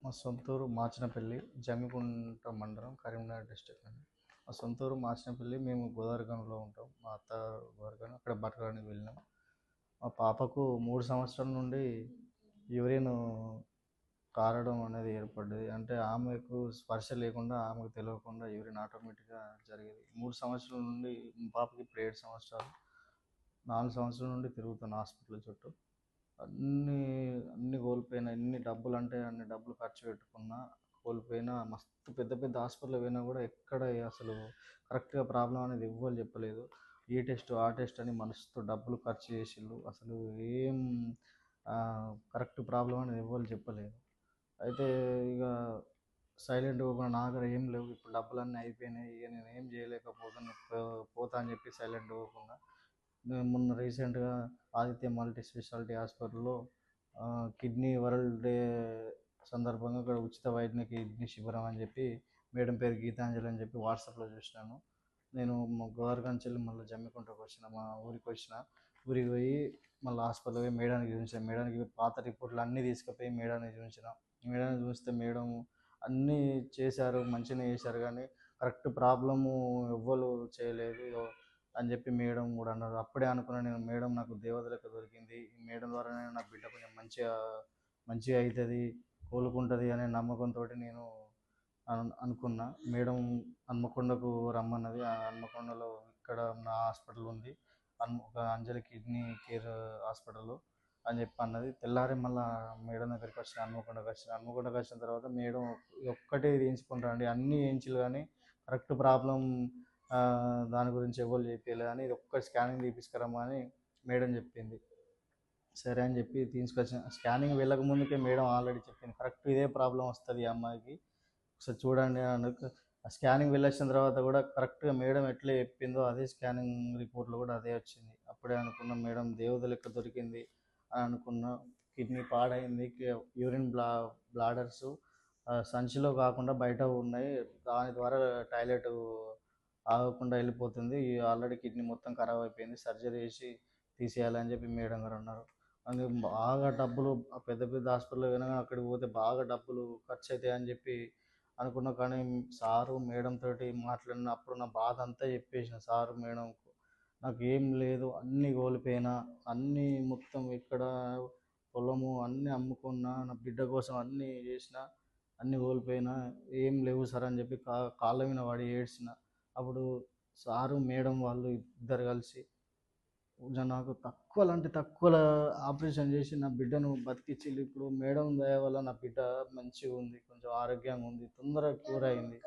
మా సొంతూరు మాచినపల్లి, జమ్మికుంట మండలం, కరీంనగర్ డిస్ట్రిక్ట్ అండి. మా సొంతూరు మాచినపల్లి. మేము గోదావరిఖనిలో ఉంటాం. మా అత్త గోదావరిఖని, అక్కడ బతకడానికి వెళ్ళినాం. మా పాపకు 3 సంవత్సరాల నుండి యూరిన్ కారడం అనేది ఏర్పడ్డది. అంటే ఆమెకు స్పర్శ లేకుండా, ఆమెకు తెలియకుండా యూరిన్ ఆటోమేటిక్‌గా జరిగేది. 3 సంవత్సరాల నుండి, మా పాపకి ఇప్పుడు 7 సంవత్సరాలు. 4 సంవత్సరాల నుండి తిరుగుతున్నా హాస్పిటల్ చుట్టూ. అన్నీ అన్నీ కోల్పోయినా. ఎన్ని డబ్బులంటే అన్ని డబ్బులు ఖర్చు పెట్టుకున్నా, కోల్పోయినా. మస్తు పెద్ద పెద్ద హాస్పిటల్‌కి పోయినా కూడా ఎక్కడ అసలు కరెక్ట్‌గా ప్రాబ్లమ్ అనేది ఎవ్వరు చెప్పలేదు. ఈ టెస్ట్, ఆ టెస్ట్ అని మస్తు డబ్బులు ఖర్చు చేసిళ్ళు. అసలు ఏం కరెక్ట్ ప్రాబ్లమ్ అనేది ఎవ్వరు చెప్పలేదు. అయితే ఇక సైలెంట్‌గా ఊకున్నా. నా దగ్గర ఏం లేవు. ఇప్పుడు డబ్బులన్నీ అయిపోయినాయి. ఇక నేనేం చేయలేకపోతున్నా. పోతా అని చెప్పి సైలెంట్‌గా ఊకున్నా. నేను మొన్న రీసెంట్‌గా ఆదిత్య మల్టీ స్పెషాలిటీ హాస్పిటల్‌లో కిడ్నీ వరల్డ్ డే సందర్భంగా అక్కడ ఉచిత వైద్య కిడ్నీ శిబిరం అని చెప్పి, మేడం పేరు గీతాంజలి అని చెప్పి వాట్సాప్‌లో చూసినాను. నేను మా గోదావరిఖని మళ్ళీ జమ్మికుంటకి వచ్చిన, మా ఊరికి వచ్చిన. ఊరికి పోయి మళ్ళీ హాస్పిటల్‌కి పోయి మేడానికి చూపించాను. మేడానికి పాత రిపోర్ట్లు అన్నీ తీసుకుపోయి మేడానికి చూపించిన. మేడానికి చూస్తే మేడం అన్నీ చేశారు, మంచిగానే చేశారు, కానీ కరెక్ట్ ప్రాబ్లము ఎవ్వరు చేయలేదు అని చెప్పి మేడం కూడా అన్నారు. అప్పుడే అనుకున్నాను నేను, మేడం నాకు దేవత లెక్క దొరికింది. ఈ మేడం ద్వారానే నా బిడ్డ కొంచెం మంచిగా మంచిగా అవుతుంది, కోలుకుంటుంది అనే నమ్మకంతో నేను అనుకున్నా. మేడం హన్మకొండకు రమ్మన్నది. ఆ హన్మకొండలో ఇక్కడ నా హాస్పిటల్ ఉంది, ఒక అంజలి కిడ్నీ కేర్ హాస్పిటల్ అని చెప్పి అన్నది. తెల్లారి మళ్ళీ మేడం దగ్గరికి వచ్చిన, హన్మకొండకు వచ్చిన తర్వాత మేడం ఒక్కటే తీయించుకుంటారండి, అన్నీ వేయించలు కానీ కరెక్ట్ ప్రాబ్లం దాని గురించి ఎవరు చెప్పలేదు అని, ఇది ఒక్క స్కానింగ్ తీపించుకురమ్మా అని మేడం చెప్పింది. సరే అని చెప్పి తీసుకొచ్చిన. స్కానింగ్ వెళ్ళక ముందుకే మేడం ఆల్రెడీ చెప్పింది, కరెక్ట్ ఇదే ప్రాబ్లం వస్తుంది ఈ అమ్మాయికి, ఒకసారి చూడండి అని. స్కానింగ్ వెళ్ళొచ్చిన తర్వాత కూడా కరెక్ట్గా మేడం ఎట్లా చెప్పిందో అదే స్కానింగ్ రిపోర్ట్లో కూడా అదే వచ్చింది. అప్పుడే అనుకున్నాం మేడం దేవత లెక్క దొరికింది అని అనుకున్నా. కిడ్నీ పాడైంది, యూరిన్ బ్లాడర్స్ సంచిలో కాకుండా బయట ఉన్నాయి, దాని ద్వారా టాయిలెట్ ఆగకుండా వెళ్ళిపోతుంది, ఆల్రెడీ కిడ్నీ మొత్తం ఖరాబ్ అయిపోయింది, సర్జరీ చేసి తీసేయాలని చెప్పి మేడం గారు అన్నారు. అందుకే బాగా డబ్బులు, పెద్ద పెద్ద హాస్పిటల్ పోయినా అక్కడికి పోతే బాగా డబ్బులు ఖర్చు అవుతాయి అని చెప్పి అనుకున్నా. కానీ సారు మేడం తోటి మాట్లాడినప్పుడు నా బాధ అంతా చెప్పేసిన సారు మేడంకు. నాకు ఏం లేదు, అన్నీ కోల్పోయినా, అన్నీ మొత్తం ఇక్కడ పొలము అన్నీ అమ్ముకున్నా, నా బిడ్డ కోసం అన్నీ చేసిన, అన్నీ కోల్పోయినా, ఏం లేవు సార్ అని చెప్పి కాళ్ళ మీద పడి ఏడ్చిన. అప్పుడు సారు మేడం వాళ్ళు ఇద్దరు కలిసి నాకు తక్కువలో అంటే తక్కువలో ఆపరేషన్ చేసి నా బిడ్డను బతికించిళ్ళు. ఇప్పుడు మేడం దయ వల్ల నా బిడ్డ మంచిగా ఉంది, కొంచెం ఆరోగ్యంగా ఉంది, తొందరగా క్యూర్ అయింది.